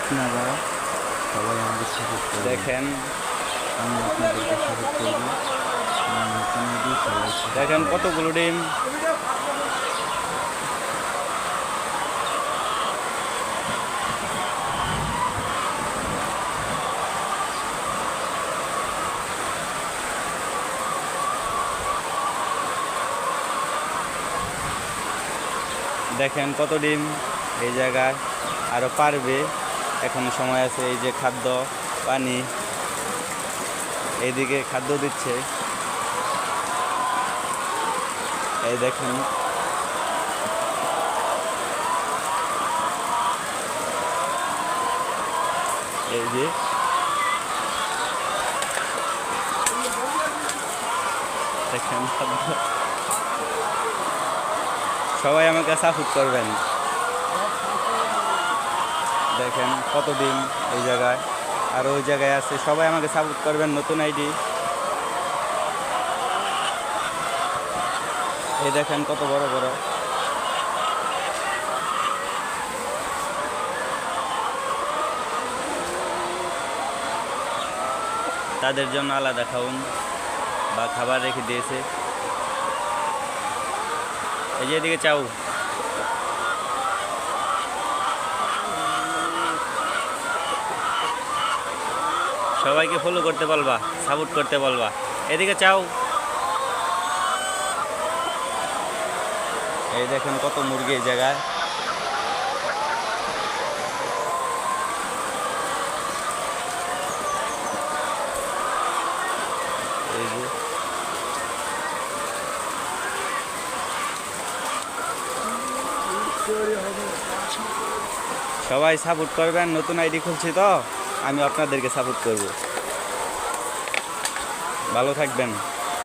আপনারা সবাই আমাদের সাপোর্ট করবেন। দেখেন আমি আপনাদেরকে সাপোর্ট করব। আমার নতুন আইডি সবাই দেখেন কতগুলো ডিম। দেখেন কত ডিম এই জায়গায়, আরো পারবে, এখনো সময় আছে। এই যে খাদ্য, পানি, এইদিকে খাদ্য দিচ্ছে। এই দেখেন এই যে দেখেন খাদ্য। সবাই আমাকে সাপোর্ট করবেন। দেখেন কত ডিম এই জায়গায়, আর ওই জায়গায় আছে। সবাই আমাকে সাপোর্ট করবেন। নতুন আইডি, এই দেখেন কত বড় বড়। তাদের জন্য আলাদা খাউন বা খাবার রেখে দিয়েছে। এই যে এদিকে চাও। সবাইকে ফলো করতে বলবা, সাপোর্ট করতে বলবা। এদিকে চাও। এই দেখেন কত মুরগি এই জায়গায়। এই যে সবাই সাপোর্ট করবেন। নতুন আইডি খুলছি তো, আমি আপনাদেরকে সাপোর্ট করব। ভালো থাকবেন।